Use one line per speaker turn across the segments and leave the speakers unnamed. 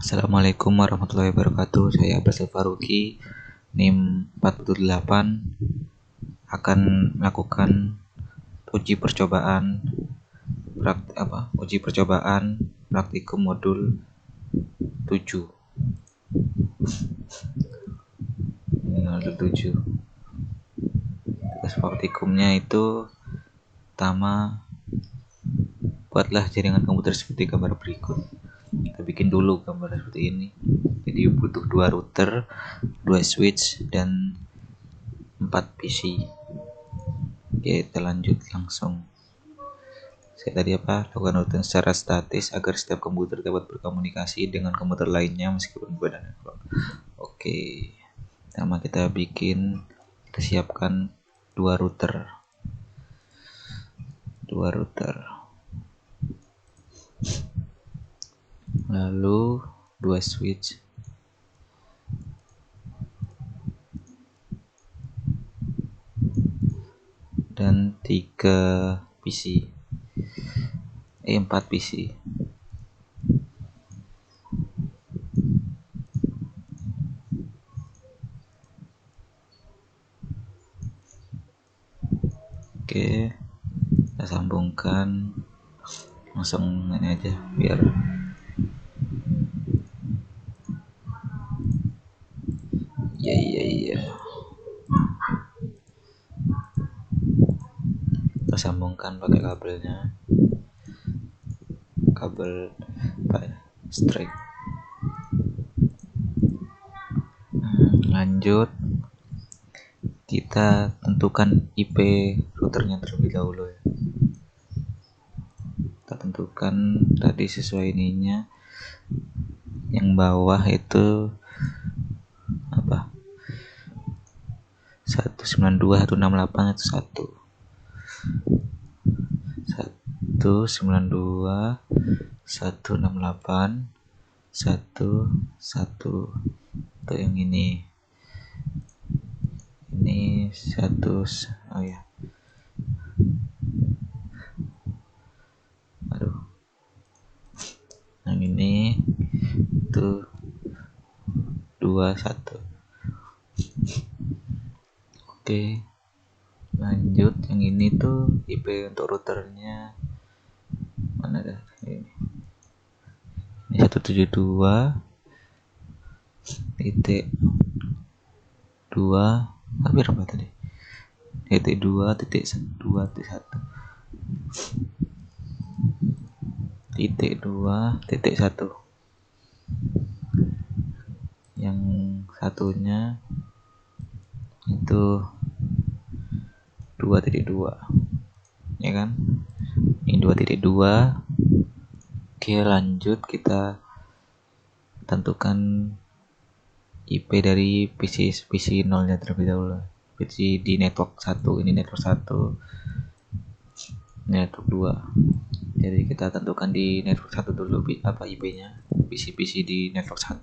Assalamualaikum warahmatullahi wabarakatuh. Saya Abdul Faruqi, NIM 48, akan melakukan uji percobaan praktikum modul 7. Modul 7. Tugas praktikumnya itu pertama, buatlah jaringan komputer seperti gambar berikut. Kita bikin dulu gambar seperti ini. Jadi butuh 2 router, 2 switch, dan 4 PC. Oke, kita lanjut langsung. Saya tadi lakukan routing secara statis agar setiap komputer dapat berkomunikasi dengan komputer lainnya meskipun berbeda network. Oke, pertama kita siapkan 2 router. Lalu 2 switch. Dan 4 PC. Oke, kita sambungkan langsung ini aja biar ya. Kita sambungkan pakai kabel straight. Lanjut, kita tentukan IP routernya terlebih dahulu ya. Kita tentukan tadi sesuai ininya. Yang bawah itu 192.168 itu 192.168.1.1 itu yang ini satu. Yang ini itu 21. Oke, lanjut. Yang ini tuh IP untuk routernya mana dah ini 172.2 hampir apa tadi titik 2.1. Yang satunya itu 2.2 ya kan, ini 2.2. Oke, lanjut kita tentukan IP dari PC 0 nya terlebih dahulu. PC di network 1, ini network 1, network 2. Jadi kita tentukan di network 1 dulu IP-nya. PC di network 1.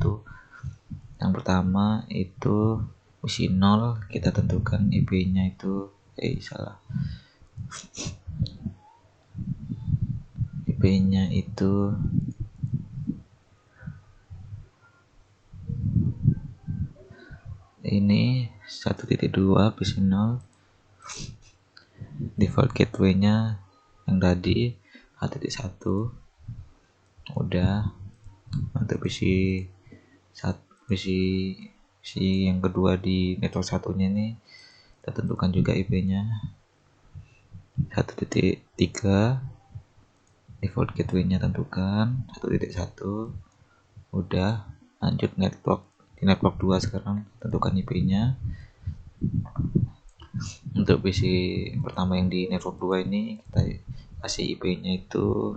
Yang pertama itu PC 0, kita tentukan IP-nya itu IP-nya itu ini 1.2 PC 0. Default gateway-nya yang tadi 1.1 udah. Untuk PC yang kedua di network satunya nih kita tentukan juga IP-nya 1.3. Default gateway-nya tentukan 1.1 udah. Lanjut di network 2 sekarang tentukan IP-nya. Untuk PC pertama yang di network 2 ini kita kasih IP-nya itu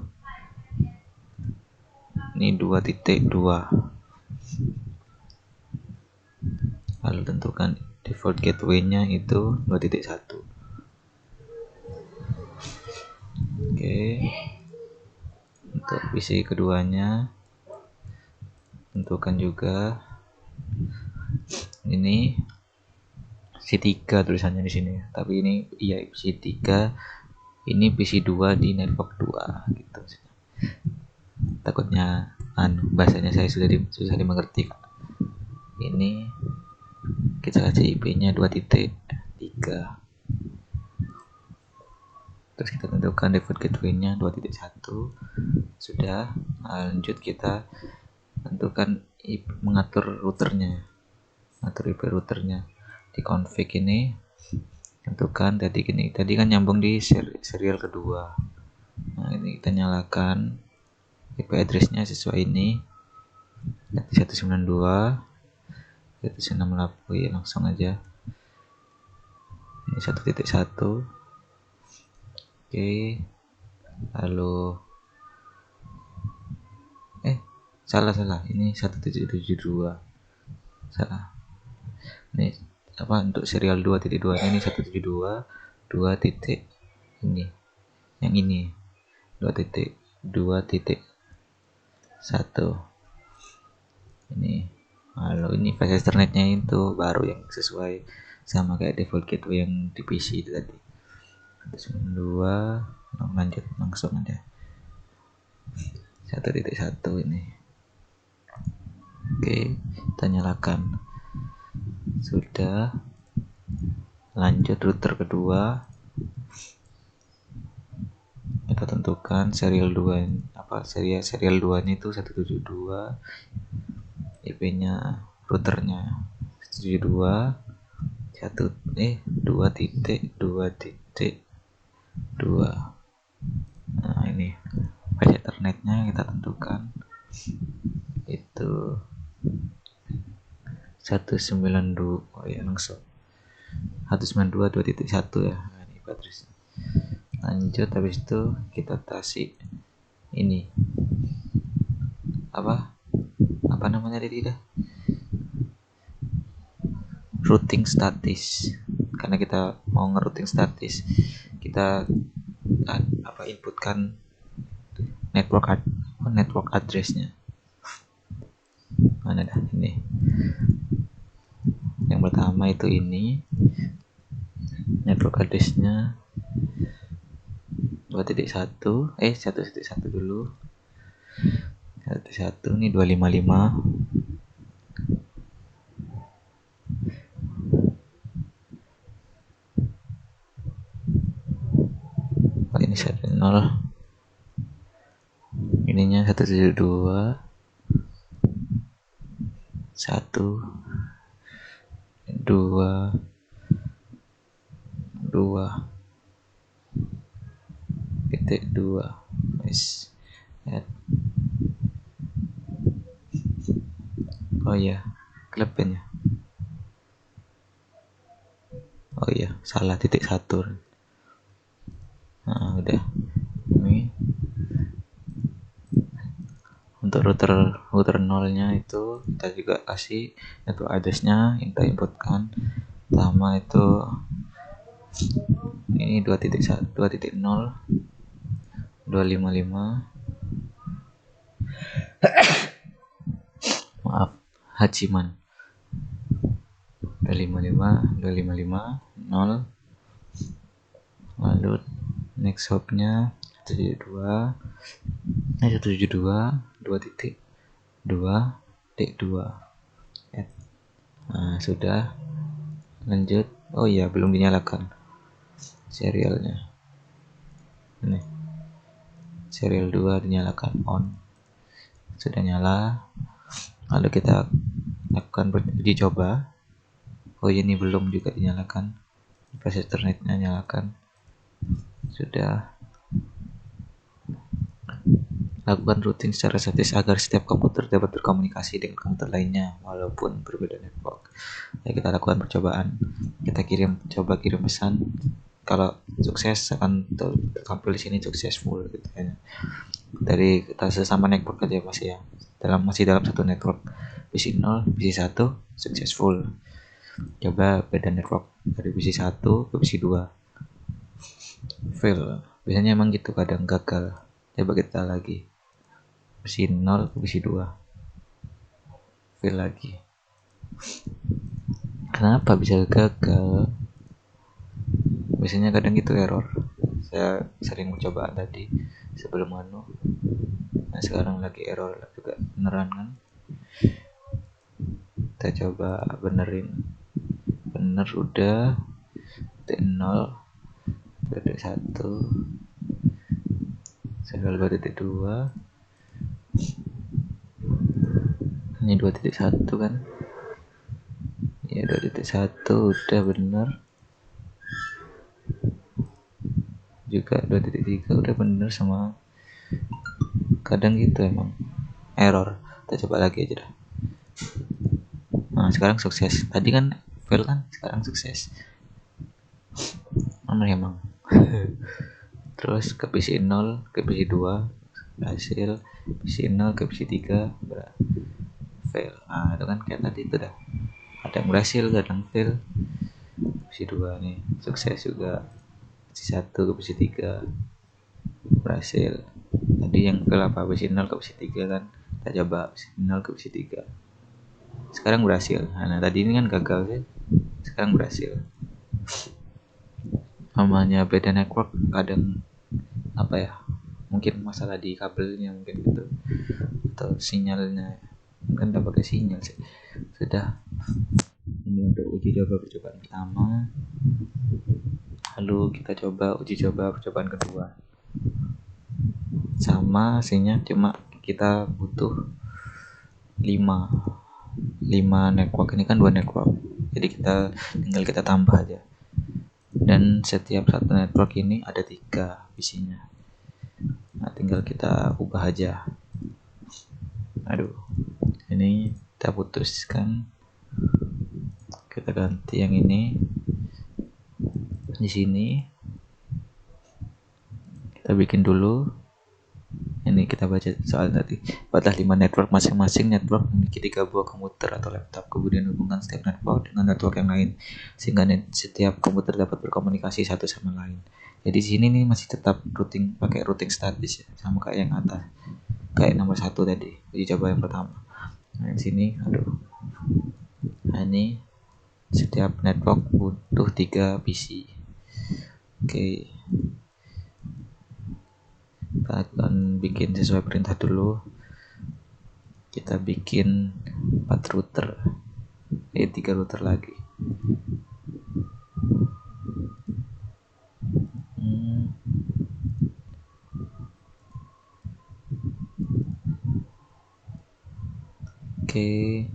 ini 2.2. Lalu tentukan default gateway-nya itu 2.1. Oke, untuk PC keduanya tentukan juga ini PC3 tulisannya di sini, tapi ini PC3, ini PC2 di network 2 gitu. Takutnya bahasanya saya susah dimengerti. Ini kita kasih IP-nya 2.3, terus kita tentukan default gateway-nya 2.1. Sudah. Lanjut kita tentukan mengatur routernya, IP routernya di config. Ini tentukan tadi kan nyambung di serial kedua. Nah, ini kita nyalakan IP address-nya sesuai ini 192 168. Ya, langsung aja ini 1.1. Oke, lalu salah ini 1772, salah. Ini apa, untuk serial 2.2 ini 172 2 titik ini, yang ini 2.2.1 ini. Lalu ini file Ethernetnya itu baru yang sesuai sama kayak default gateway yang di PC itu tadi 192. Lanjut langsung aja 1.1 ini. Oke, kita nyalakan. Sudah. Lanjut router kedua, kita tentukan serial 2 serial 2 ini itu 172, IP-nya routernya 172 2.2.2. Nah, ini file Ethernetnya kita tentukan itu 192. Ya, langsung 192 2.1 ya. Nah, ini address. Lanjut, habis itu kita kasih ini apa namanya tadi dah, routing status. Karena kita mau ngerouting status, kita inputkan network address-nya. Mana dah, ini yang pertama itu ini network address-nya 2.1 1.1 dulu. 1.1 ini 255. Ini 10. Ininya 172 2 titik 2. Oh iya, kelepen ya. Oh iya, salah titik 1. Nah, udah. Ini untuk router nolnya itu kita juga kasih network address-nya yang kita inputkan. Pertama itu ini 2.1 2.0 255. Maaf, Hachiman 255 0. Lalu next hopnya 172 2.2.2. Nah, sudah. Lanjut. Oh iya, belum dinyalakan serialnya. Ini serial 2 dinyalakan on. Sudah nyala. Lalu kita lakukan uji coba. Oh ini belum juga dinyalakan. File Ethernetnya nyalakan. Sudah. Lakukan routing secara statis agar setiap komputer dapat berkomunikasi dengan komputer lainnya walaupun berbeda network. Ya, kita lakukan percobaan. Kita coba kirim pesan. Kalau sukses akan tampil di sini successful gitu ya. Dari kita sesama network aja masih dalam satu network. PC 0, PC 1 successful. Coba beda network dari PC 1 ke PC 2 fail. Biasanya emang gitu, kadang gagal. Coba kita lagi PC 0 ke PC 2 fail lagi. Kenapa bisa gagal? Biasanya kadang gitu error. Saya sering mencoba tadi sebelum Nah sekarang lagi error juga beneran kan, kita coba benerin. Bener udah, titik 0, titik 1, serial 2.2, ini 2.1 kan ya, 2.1 udah bener juga, 2.3 udah bener semua. Kadang gitu emang error. Kita coba lagi aja dah. Nah sekarang sukses, tadi kan fail kan, sekarang sukses. Mana emang terus ke PC 0 ke PC 2 berhasil, PC 0 ke PC 3 fail. Nah itu kan kayak tadi itu dah, kadang berhasil kadang fail. PC 2 nih sukses juga, PC 1 ke PC 3 berhasil. Tadi yang fail apa, PC 0 ke PC 3 kan, kita coba PC 0 ke PC 3 sekarang berhasil. Nah tadi ini kan gagal sih, sekarang berhasil. Namanya beda network, kadang apa ya, mungkin masalah di kabelnya mungkin gitu, atau sinyalnya kan tak pakai sinyal sih. Sudah, ini untuk uji coba percobaan pertama. Lalu kita coba uji coba percobaan kedua, sama hasilnya, cuma kita butuh 5 network. Ini kan 2 network, jadi tinggal kita tambah aja. Dan setiap satu network ini ada 3 isinya. Nah tinggal kita ubah aja. Aduh, ini kita putuskan, kita ganti yang ini. Di sini kita bikin dulu, ini kita baca soal tadi. Pada 5 network, masing-masing network memiliki 3 buah komputer atau laptop, kemudian hubungkan setiap network dengan network yang lain sehingga setiap komputer dapat berkomunikasi satu sama lain. Jadi di sini nih masih tetap routing, pakai routing statis ya, sama kayak yang atas, kayak nomor 1 tadi uji coba yang pertama. Nah di sini nah ini setiap network butuh 3 PC. Oke, kita akan bikin sesuai perintah dulu. Kita bikin 4 router, 3 router lagi. Oke,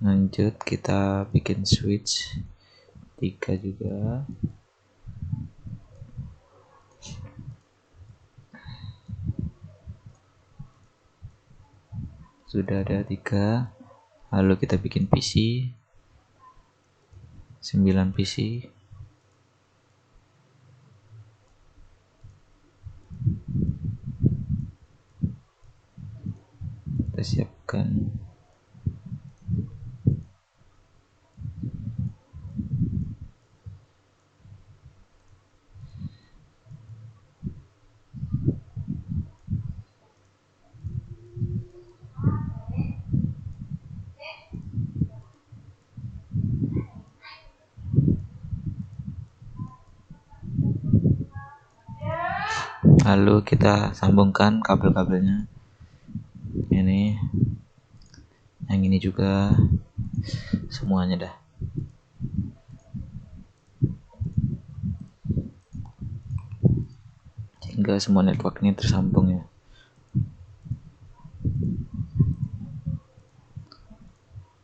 lanjut kita bikin switch 3 juga. Sudah ada 3. Lalu kita bikin PC 9 PC. Kita siapkan. Lalu kita sambungkan kabel-kabelnya. Ini, yang ini juga, semuanya dah. Sehingga semua network ini tersambung ya.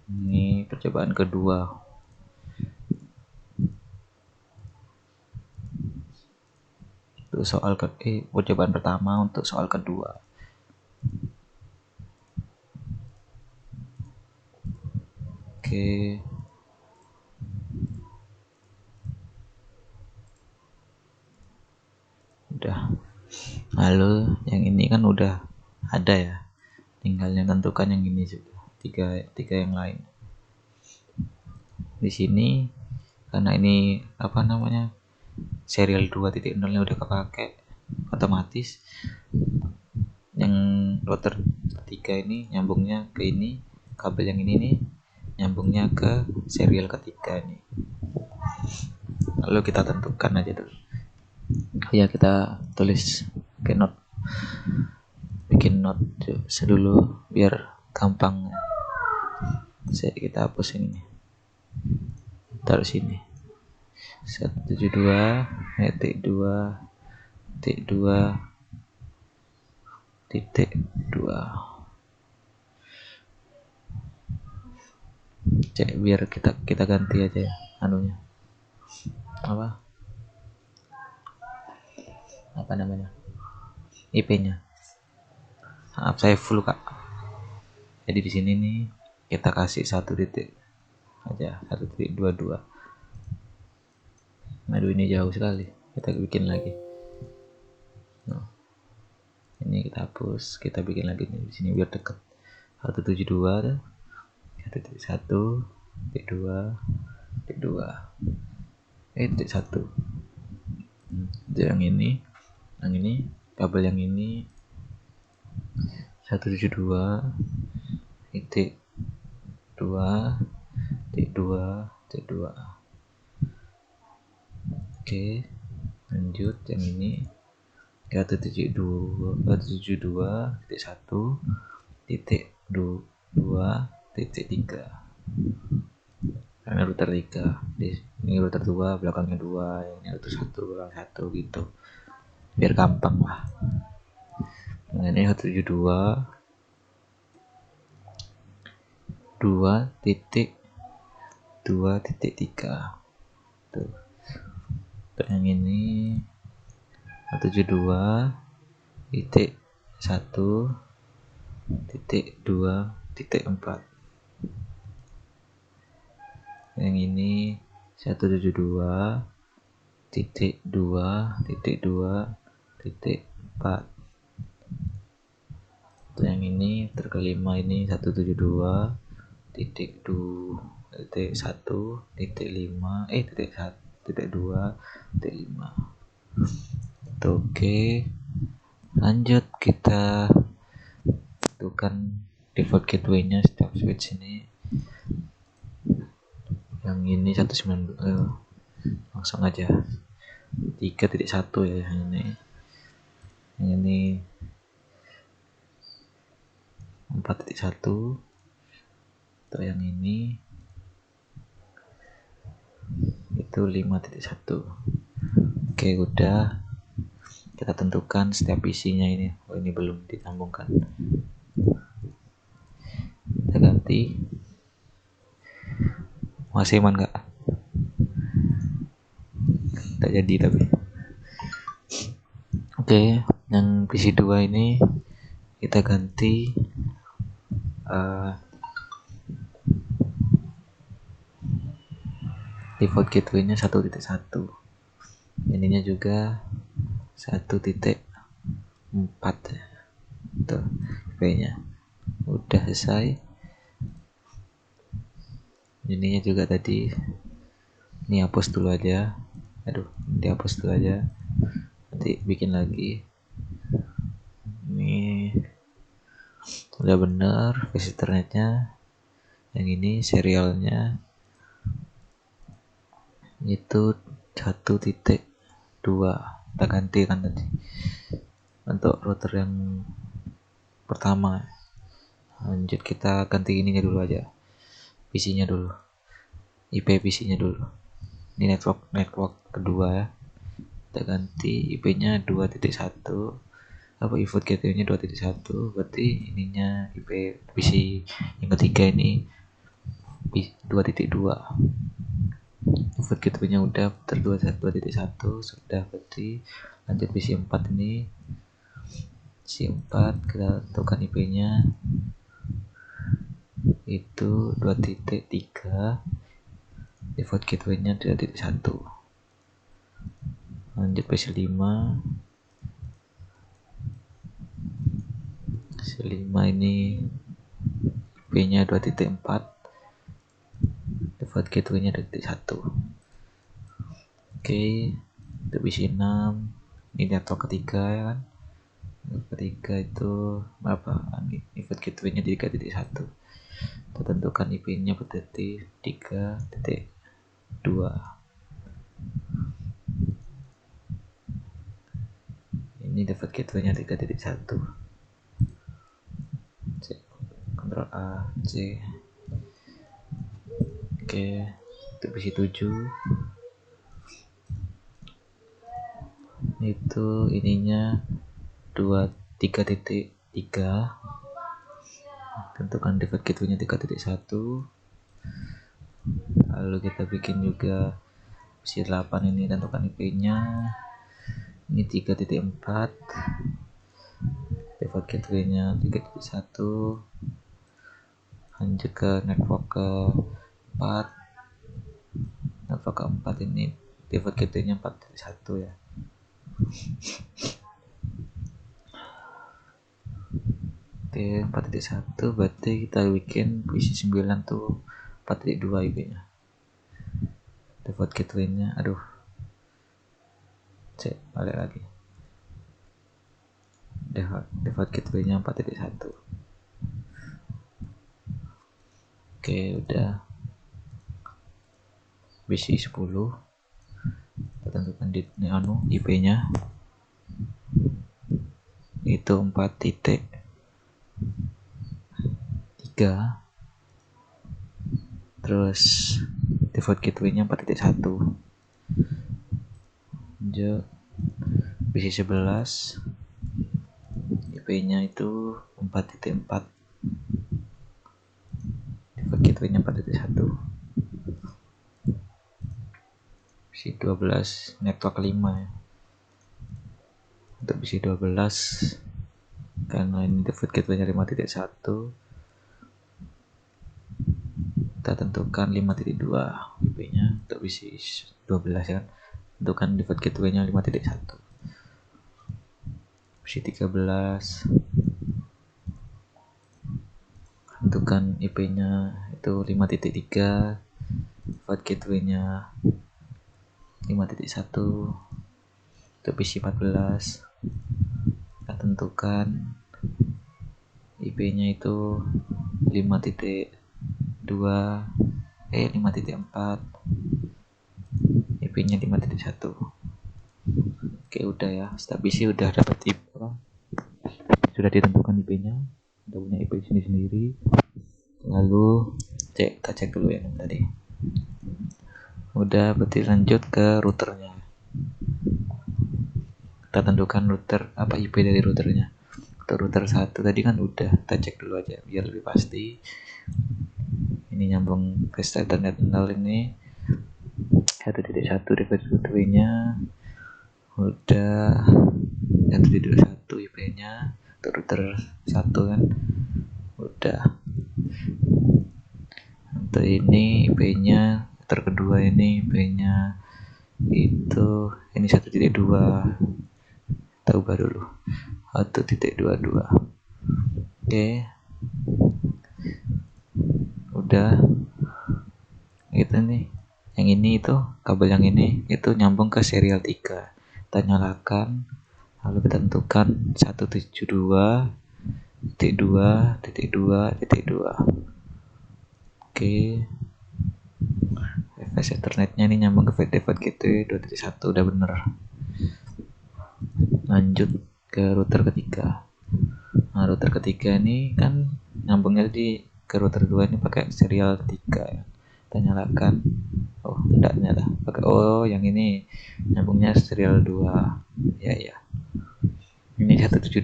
Ini percobaan kedua. Untuk soal percobaan pertama untuk soal kedua. Oke. Udah. Lalu yang ini kan udah ada ya. Tinggal tentukan yang ini juga. Tiga yang lain. Di sini karena ini apa namanya? Serial 2.0 nya udah kepake otomatis. Yang router 3 ini nyambungnya ke ini, kabel yang ini nih nyambungnya ke serial ketiga ini. Lalu kita tentukan aja dulu. Ya kita tulis ke note bikin note dulu biar gampang. Kita hapus ini, taruh sini. 172.2.2.2. Cek biar kita ganti aja ya anunya, apa namanya, IP-nya. Maaf saya full kak. Jadi di sini nih kita kasih 1 titik aja, 1.22. Aduh ini jauh sekali, kita bikin lagi. Ini kita hapus, kita bikin lagi nih di sini biar dekat. 172 1.1 1.2 1 yang ini kabel yang ini 172 titik 2 titik 2. Oke, lanjut yang ini 172 titik 1 titik 2 titik 3. Karena router 3 ini router 2 belakangnya 2, ini router 1 belakang 1 gitu biar gampang lah. Nah ini 172 2.2.3 tuh. Yang ini 172 titik 1.2.4. Yang ini 172 titik 2.2.4. Yang ini terkelima ini 172 titik 1.5 titik 2.5. Oke, lanjut kita tentukan default gateway-nya setiap switch ini. Yang ini 190, langsung aja 3.1 ya yang ini 4.1 atau yang ini itu 5.1. Oke, udah kita tentukan setiap isinya ini. Ini belum disambungkan, kita ganti. Masih aman nggak? Tak jadi tapi. Oke, yang PC 2 ini kita ganti default gateway-nya 1.1. Ininya juga 1.4 ya. Tuh, IP-nya udah selesai. Ininya juga tadi, ini hapus dulu aja. Dihapus dulu aja. Nanti bikin lagi. Ini udah bener base Ethernetnya. Yang ini serialnya itu 1.2. Kita ganti kan tadi untuk router yang pertama. Lanjut kita ganti ininya dulu aja, PC-nya dulu, IP PC-nya dulu. Ini network kedua ya. Kita ganti IP-nya 2.1, default gateway-nya 2.1, berarti ininya IP PC yang ketiga ini 2.2. Default gateway-nya udah 2.1 sudah, berarti lanjut PC 4 ini. PC 4 kita tentukan IP-nya itu 2.3, default gateway-nya 2.1. Lanjut PC 5 ini IP-nya 2.4, default gateway-nya 2.1. Oke, untuk PC 6 ini network ketiga ya kan. Ketiga itu default gateway-nya 3.1. Kita tentukan IP-nya berarti 3.2. Ini ini default gateway nya 3.1. Ctrl A C. Oke, untuk PC 7 itu ininya 3.3. tentukan default gateway nya 3.1. lalu kita bikin juga PC 8 ini, tentukan IP nya ini 3.4, default gateway nya 3.1. lanjut ke network ke 4. network ke 4 ini default gateway nya 4.1 ya. Oke, 4.1 berarti kita bikin PC 9 tuh 4.2 IP nya. Default gateway nya, cek balik lagi, default gateway nya 4.1. Oke, udah. PC 10 kita tentukan di IP nya itu 4.3. terus default gateway nya 4.1. lanjut PC 11 IP nya itu 4.4, default gateway nya 4.1. PC 12 network 5 ya. Untuk PC 12 karena ini default gateway nya 5.1, kita tentukan 5.2 IP nya untuk PC 12 ya. Tentukan default gateway nya 5.1. PC 13 tentukan IP nya itu 5.3, default gateway nya 5.1. untuk PC 14 kita tentukan IP nya itu 5.2 5.4, IP nya 5.1. Oke, udah ya, setiap PC udah dapat IP, sudah ditentukan IP nya, udah punya IP sendiri. Lalu kita cek dulu ya tadi udah, berarti lanjut ke routernya. Kita tentukan IP dari routernya. Untuk router 1 tadi kan udah, kita cek dulu aja biar lebih pasti. Ini nyambung Fast Ethernet 0 ini 1.1, default gateway nya udah 1.1 IP nya untuk router 1 kan udah. Untuk ini IP nya router kedua, ini IP nya itu ini 1.2, kita ubah dulu 1.22. Oke, udah gitu nih. Yang ini itu kabel yang ini itu nyambung ke serial 3, kita nyalakan, lalu kita tentukan 172.2.2.2. oke, fast ethernetnya ini nyambung ke default gateway 2.1, udah bener. Lanjut ke router ketiga. Nah, router ketiga ini kan nyambungnya ke router 2 ini pakai serial 3 ya. Kita nyalakan, enggak nyala pakai, yang ini nyambungnya serial 2 ya. Ini 172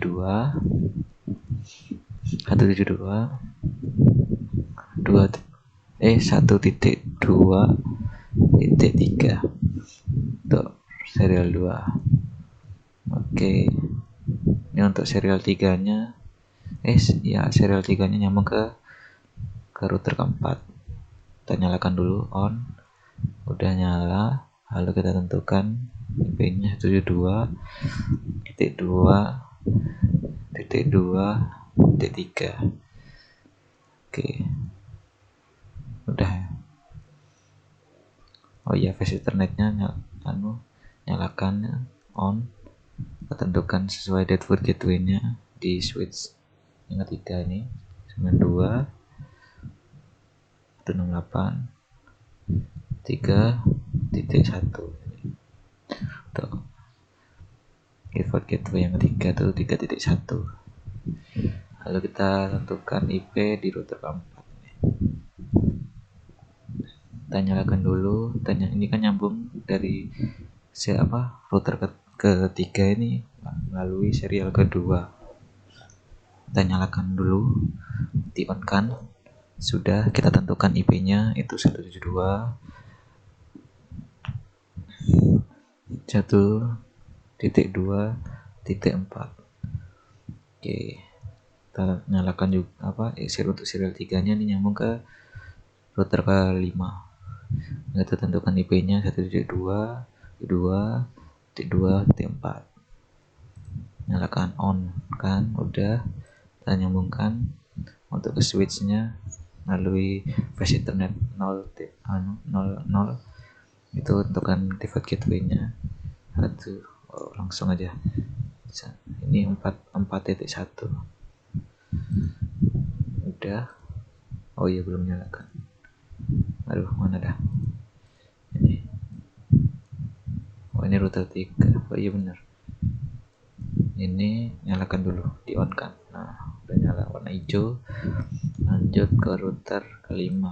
1.2.3 untuk serial 2. Oke, ini untuk serial 3 nya serial 3 nya nyambung ke router keempat. Kita nyalakan dulu on, udah nyala, lalu kita tentukan IP nya 172.2.2.3. oke, udah ya. Fast ethernetnya nyalakan on, kita tentukan sesuai default gateway nya di switch yang ketiga ini 92 168 3.1. tuh Default gateway yang ketiga tuh 3.1. Lalu kita tentukan IP di router keempat. Kita nyalakan dulu. Ini kan nyambung dari router ketiga ini melalui serial kedua. Kita nyalakan dulu, di on kan. Sudah, kita tentukan IP-nya itu 172.1.2.4. Oke, kita nyalakan juga untuk serial 3-nya ini nyambung ke router ke-5. Kita tentukan IP-nya 172.2.2.4. Nyalakan on kan, udah. Kita nyambungkan untuk ke switch-nya melalui flash ethernet 0 itu tentukan default gateway-nya 1. Langsung aja. Ini 4.1. Udah. Oh iya, belum nyalakan. Aduh, mana dah ini. Oh, ini router 3. Oh iya benar, ini nyalakan dulu, di on kan. Nah, udah nyala warna hijau. Lanjut ke router ke-5.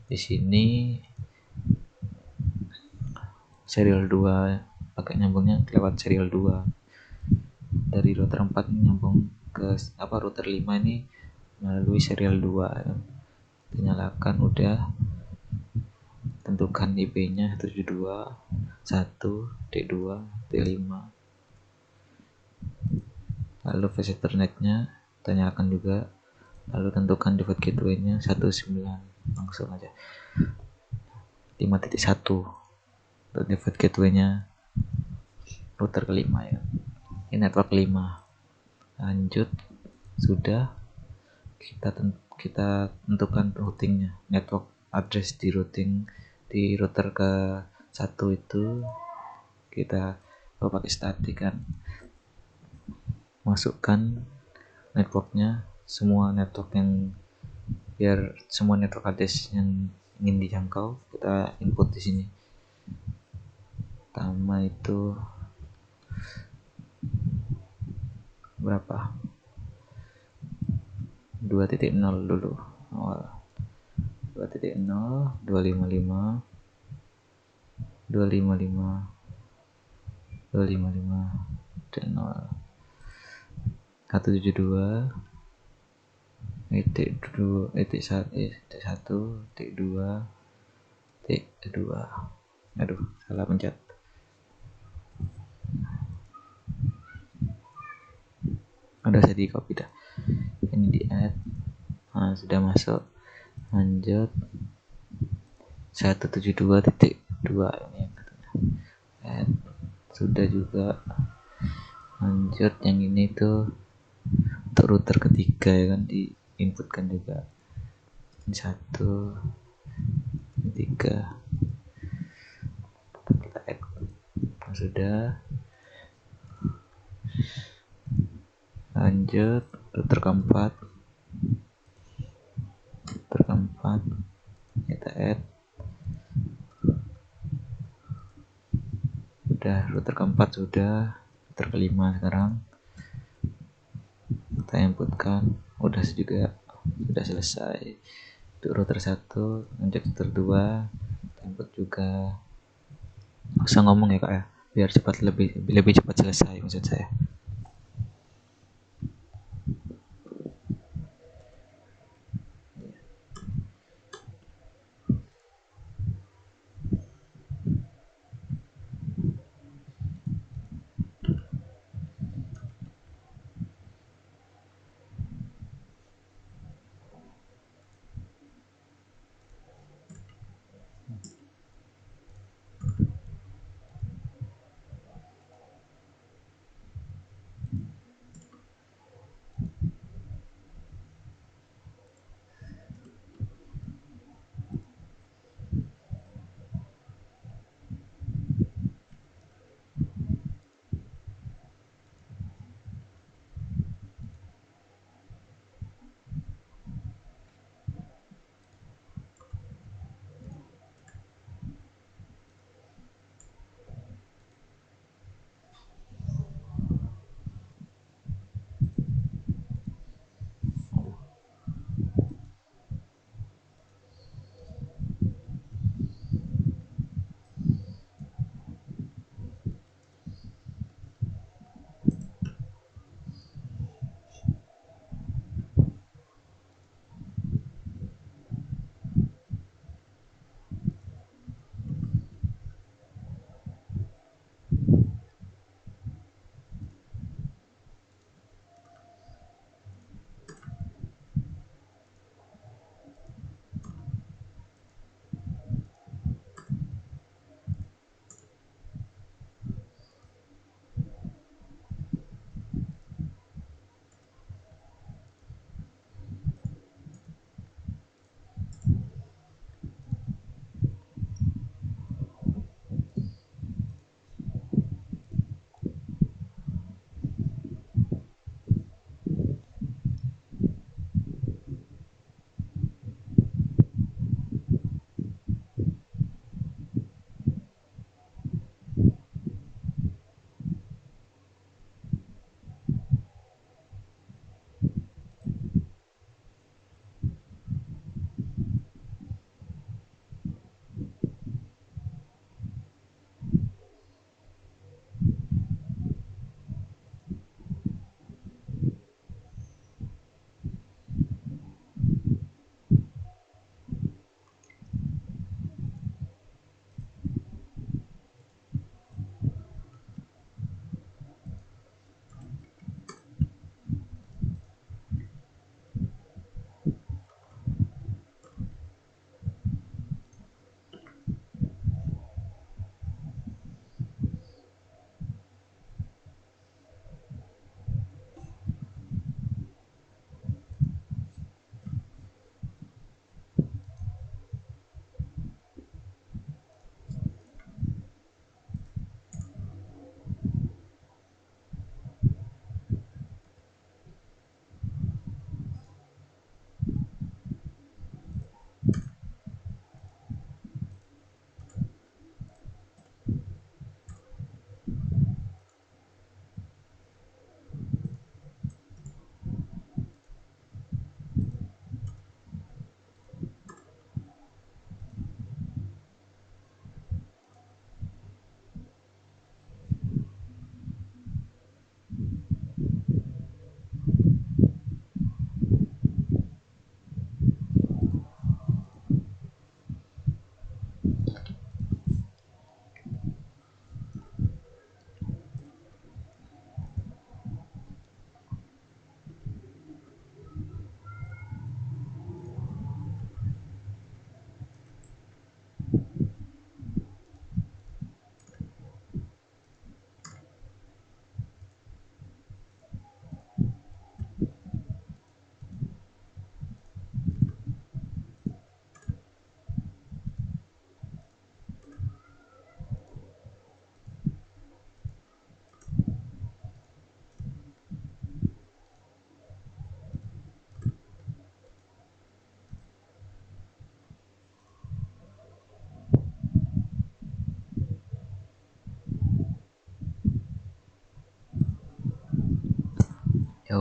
Di sini serial 2, pakai nyambungnya lewat serial 2 dari router 4 nyambung ke router 5 ini melalui serial 2 ya. Dinyalakan, udah. Tentukan IP-nya 172.1.2.5. Lalu flash ethernet-nya kita nyalakan juga. Lalu tentukan default gateway-nya 19. Langsung aja 5.1 untuk default gateway-nya router ke-5 ya. Ini network 5. Lanjut, sudah. Kita tentukan routingnya, network address di router ke-1 itu kita pakai static kan. Masukkan networknya, biar semua network address yang ingin dijangkau kita input di sini. Pertama itu berapa? 2.0 dulu. Awal 2.0 255 255 255 0 172 titik 1 titik 2 titik 2. Aduh, salah pencet. Udah saya di copy dah. Ini di add. Nah, sudah masuk. Lanjut 172.2 ini yang katanya. Add. Sudah juga. Lanjut yang ini tuh untuk router ketiga ya kan, diinputkan juga. Ini 1 3 kita add. Nah, sudah. Lanjut router keempat kita add. Udah, router keempat sudah. Router kelima sekarang kita inputkan. Udah juga, sudah selesai. Untuk router 1, lanjut router 2 kita input juga. Nggak usah ngomong ya kak ya, biar lebih cepat selesai maksud saya.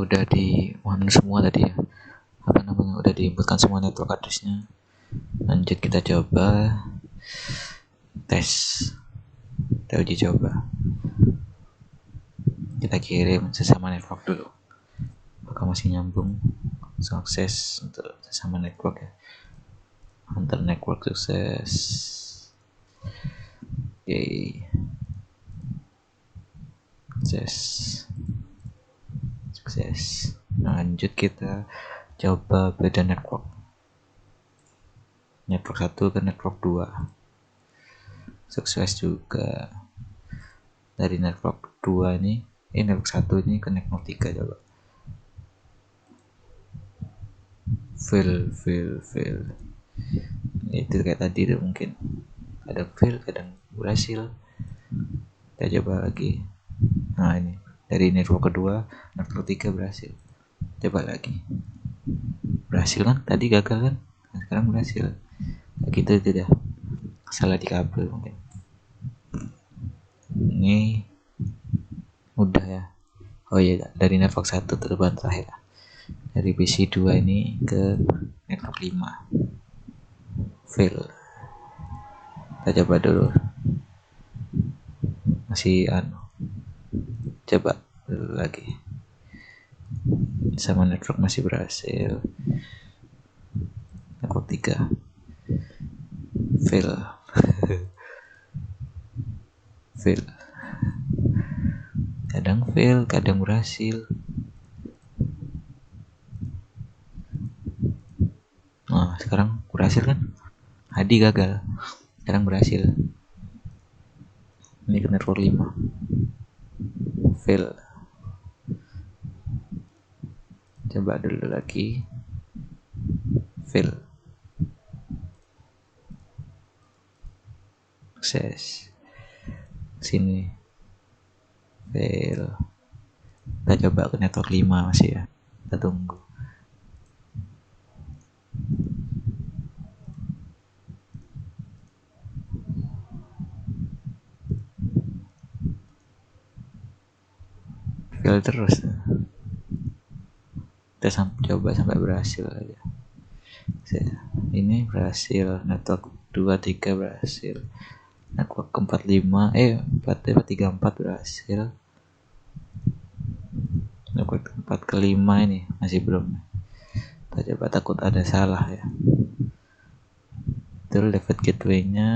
udah di semua tadi ya, udah diinputkan semua network address-nya. Lanjut kita coba tes, kita uji coba, kita kirim sesama network dulu apakah masih nyambung. Sukses untuk sesama network ya, antar network sukses. Sukses. Lanjut kita coba beda network 1 ke network 2, sukses juga. Dari network 2 ini network 1 ini ke network 3 coba. Fail. Itu kayak tadi tuh, mungkin kadang fail kadang berhasil. Kita coba lagi. Nah ini dari network kedua, network 3 berhasil. Coba lagi, berhasil kan, tadi gagal kan, nah, sekarang berhasil. Nah, gitu tidak salah di kabel mungkin. Ini udah ya. Oh iya, dari network 1 terbang terakhir, dari PC 2 ini ke network 5 fail. Kita coba dulu, masih coba dulu lagi sama network masih berhasil. Network 3 fail. Kadang fail kadang berhasil. Nah sekarang berhasil kan, Hadi gagal, sekarang berhasil. Ini ke network 5 fail. Coba dulu lagi, fail. Sukses. Sini fail. Kita coba ke network 5 masih ya, kita tunggu. Fail terus. Kita coba sampai berhasil aja. Ini berhasil, network 2 3 berhasil, network 4 5 3 4 berhasil, network 4 ke 5 ini masih belum. Kita coba, takut ada salah ya. Betul, David gateway-nya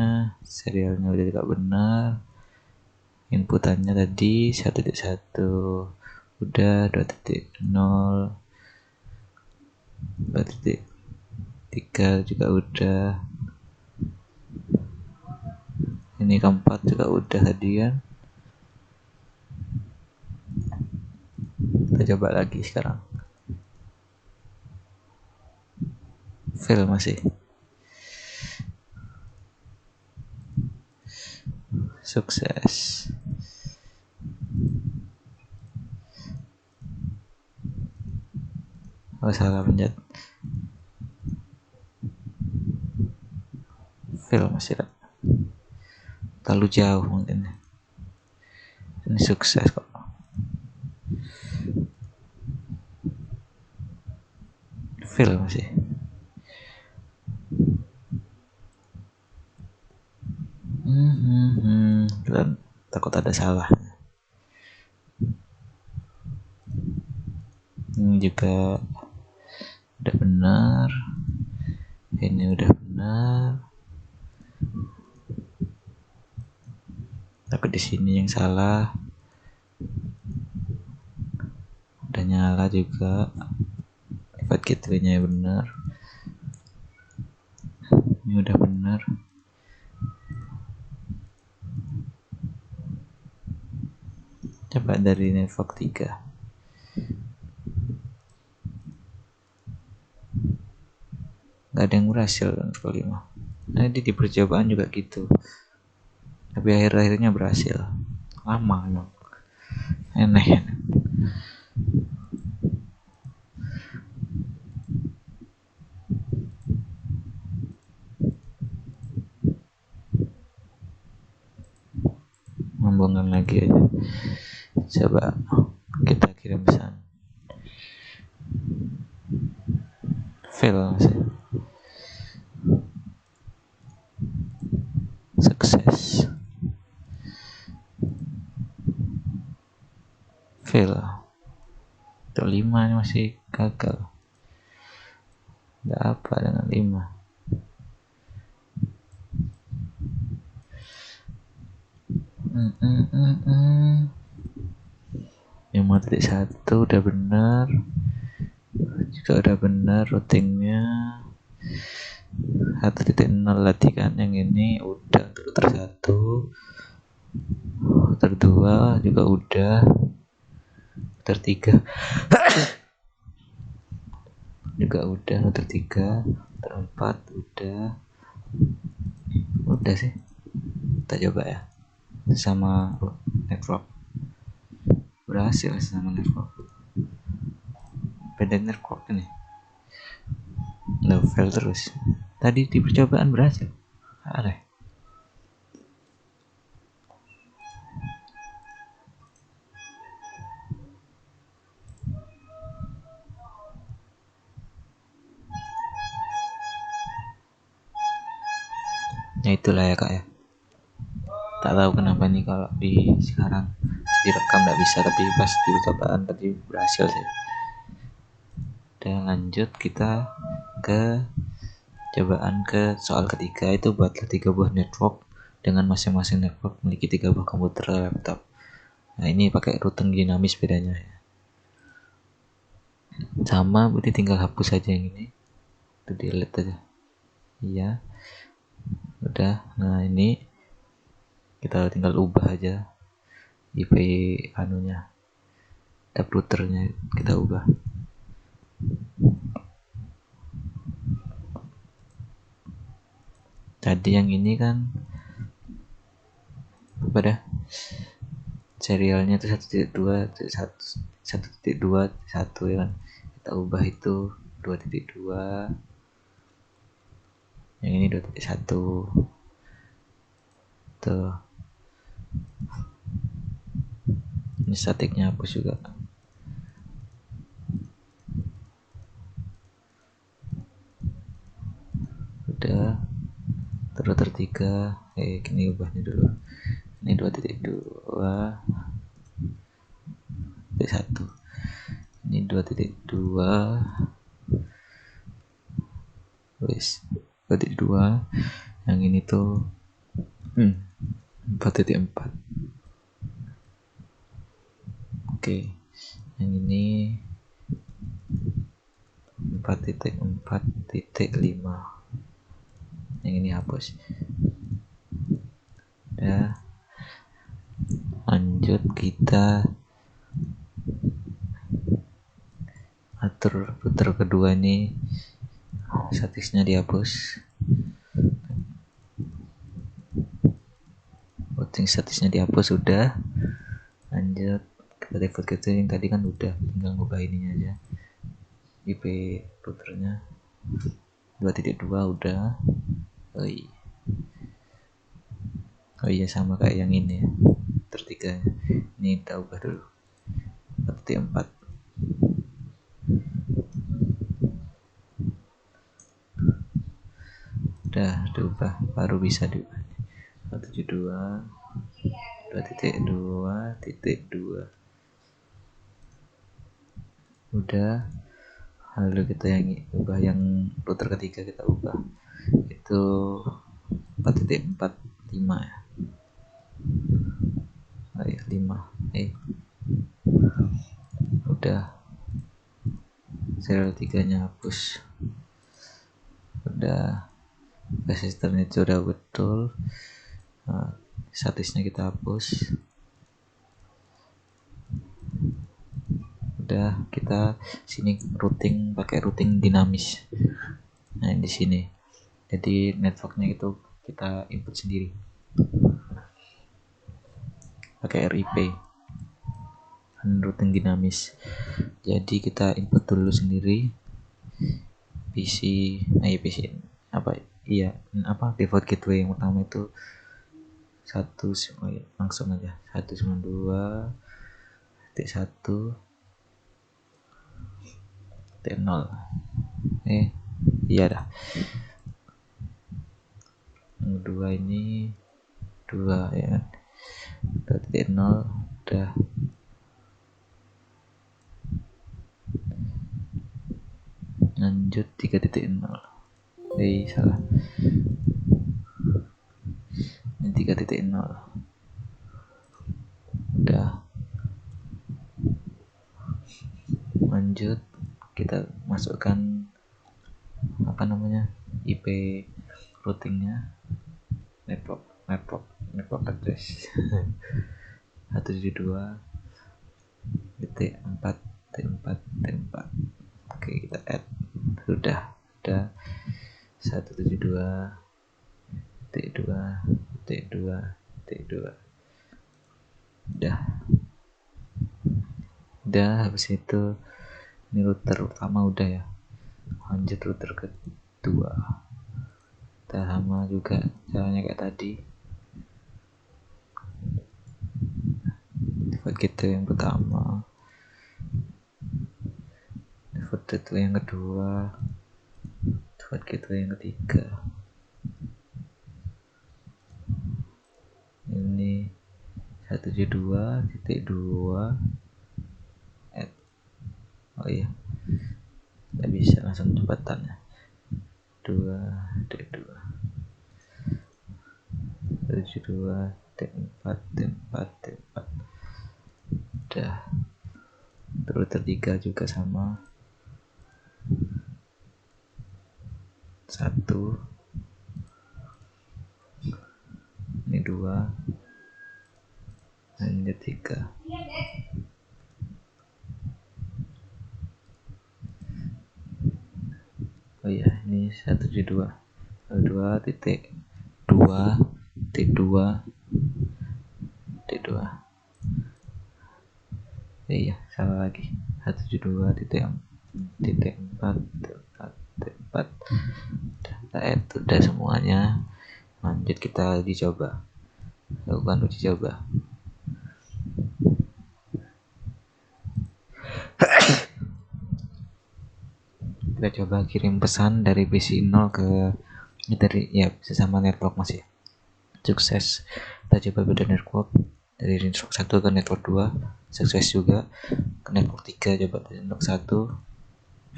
serialnya udah tidak benar. Inputannya tadi 1.1 udah, 2.0 2.3 juga udah, ini keempat juga udah tadi kan. Kita coba lagi sekarang, fail masih. Sukses. Oh salah pencet, fail masih lah, terlalu jauh mungkin. Ini sukses kok, fail masih. Dan takut ada salah. Ini juga udah benar, ini udah benar, tapi di sini yang salah. Udah nyala juga, private gateway-nya benar, ini udah benar. Coba dari network 3, nggak ada yang berhasil network 5. Nah di percobaan juga gitu, tapi akhirnya berhasil. Lama emang, aneh. Ngomongin lagi aja, coba kita kirim pesan. fail sukses fail. Untuk 5 ini masih gagal. Ada apa dengan 5? Yang 5.1 udah benar, juga udah benar routingnya. 1.0 tadi kan, yang ini udah untuk router 1, router 2 juga udah, router 3 juga udah, router 3, router 4 udah sih. Kita coba ya sama network, berhasil sama network. Beda network ini fail terus. Tadi di percobaan berhasil, aneh. Ya itulah ya kak ya, tak tahu kenapa nih kalau di sekarang direkam nggak bisa, tapi pas di percobaan tadi berhasil sih. Dan lanjut kita ke cobaan ke soal ketiga. Itu buatlah 3 buah network dengan masing-masing network memiliki 3 buah komputer atau laptop. Nah ini pakai routing dinamis bedanya ya. Sama, berarti tinggal hapus aja yang ini, itu delete aja. Iya, udah. Nah ini kita tinggal ubah aja IP anunya, tab routernya kita ubah. Tadi yang ini kan apa dah, serialnya tuh 1.2 1.2 ya kan, kita ubah itu 2.2, yang ini 2.1 tuh. Ini statiknya hapus juga. Udah, terus tertiga ini ubahnya dulu. Ini 2.2 1, ini 2.2 wis 2.2, yang ini tuh 4.4. Oke, yang ini 4.4.5, yang ini hapus. Udah, lanjut kita atur router kedua ini, statusnya dihapus, routing statusnya dihapus. Udah, lanjut kita default gitu. Yang tadi kan udah, tinggal ngubah ininya aja, IP routernya 2.2 udah. Oh iya sama kayak yang ini ya, tertiga. Ini kita ubah dulu 4.4. Udah diubah, baru bisa diubah 172 2.2.2. Udah, lalu kita yang ubah yang router ketiga, kita ubah itu 4.45 ya. 5. Udah, serial 3-nya hapus. Udah, resistornya itu udah betul. Nah, statusnya kita hapus. Udah, kita sini routing pakai routing dinamis. Nah di sini, jadi networknya itu kita input sendiri pakai RIP, routing dinamis. Jadi kita input dulu sendiri PC default gateway yang pertama itu langsung aja 192.1.0. Iya dah. Yang 2 ini 2 ya kan. 2.0 udah. Lanjut 3.0. Salah. Ini 3.0. Udah. Lanjut kita masukkan IP routingnya, network address 172.4.4.4. Oke, kita add. Sudah 172.2.2.2. udah habis itu ini router utama udah ya. Lanjut router kedua, kita sama juga caranya kayak tadi. Default gateway yang pertama, default gateway yang kedua, default gateway yang ketiga. Ini 172.2. Oh iya, nggak bisa langsung cepatan ya. 2.2.72.4.4.4. Udah. Terus ketiga juga sama. 1. Ini 2. Dan ini 3. Oh iya, ini 172.2.2.2. Iya, salah lagi. 172.4.4.4. Udah semuanya. Lanjut kita uji coba. Lakukan uji coba. Kita coba kirim pesan dari PC 0 ke sesama network masih sukses. Kita coba beda network dari network 1 ke network 2 sukses juga. Ke network 3 coba dari network 1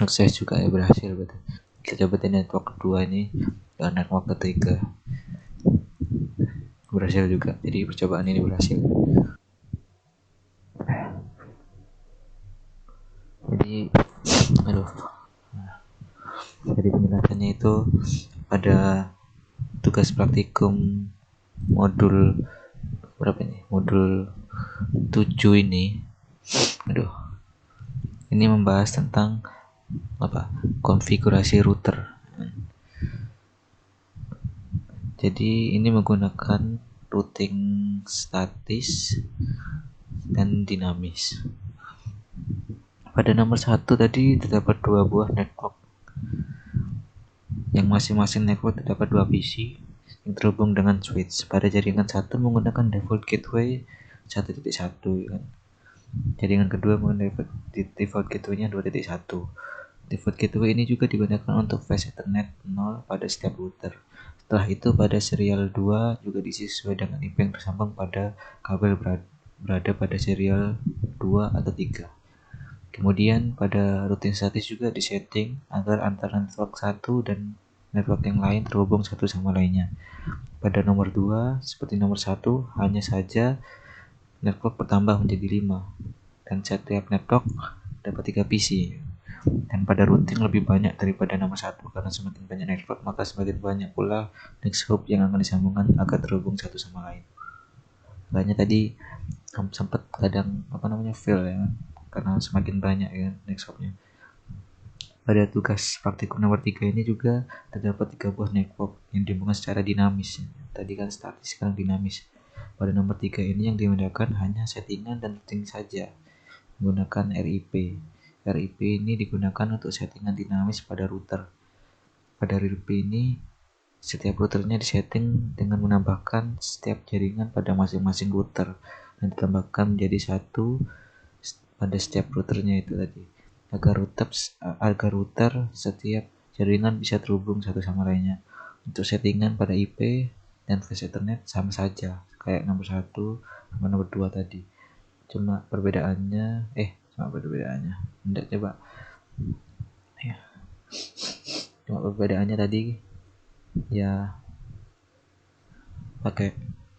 sukses juga ya, berhasil betul. Kita coba dari network kedua ini ke network ketiga berhasil juga. Jadi percobaan ini berhasil. Jadi penjelasannya itu pada tugas praktikum modul berapa ini? Modul 7 ini. Ini membahas tentang konfigurasi router. Jadi ini menggunakan routing statis dan dinamis. Pada nomor 1 tadi terdapat 2 buah network. Yang masing-masing network terdapat 2 PC yang terhubung dengan switch. Pada jaringan 1 menggunakan default gateway 1.1 kan. Jaringan kedua menggunakan default gateway-nya 2.1. Default gateway ini juga digunakan untuk flash Ethernet 0 pada setiap router. Setelah itu pada serial 2 juga diisi sesuai dengan IP yang tersambung pada kabel berada pada serial 2 atau 3. Kemudian pada routing statis juga disetting agar antara network 1 dan network yang lain terhubung satu sama lainnya. Pada nomor 2 seperti nomor 1 hanya saja network bertambah menjadi 5 dan setiap network dapat 3 PC. Dan pada routing lebih banyak daripada nomor 1 karena semakin banyak network maka semakin banyak pula next hop yang akan disambungkan agar terhubung satu sama lain. Makanya tadi sempat kadang fail ya karena semakin banyak ya next hopnya. Pada tugas praktikum nomor 3 ini juga terdapat 3 buah network yang dihubungkan secara dinamis. Tadi kan statis, sekarang dinamis. Pada nomor 3 ini yang digunakan hanya settingan dan routing saja menggunakan RIP. RIP ini digunakan untuk settingan dinamis pada router. Pada RIP ini setiap routernya disetting dengan menambahkan setiap jaringan pada masing-masing router dan ditambahkan menjadi 1 pada setiap routernya itu tadi. Agar router setiap jaringan bisa terhubung satu sama lainnya. Untuk settingan pada IP dan flash Ethernet sama saja kayak nomor 1 sama nomor 2 tadi. Cuma perbedaannya enggak, coba ya. Cuma perbedaannya tadi ya pakai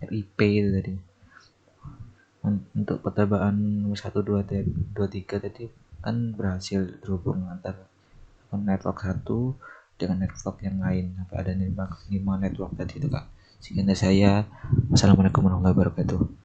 RIP itu tadi. Untuk pertebaan nomor 1 2 3 tadi kan berhasil terhubung antara network 1 dengan network yang lain, sampai ada 5 network tadi itu Kak. Sekian dari saya. Wassalamualaikum warahmatullahi wabarakatuh.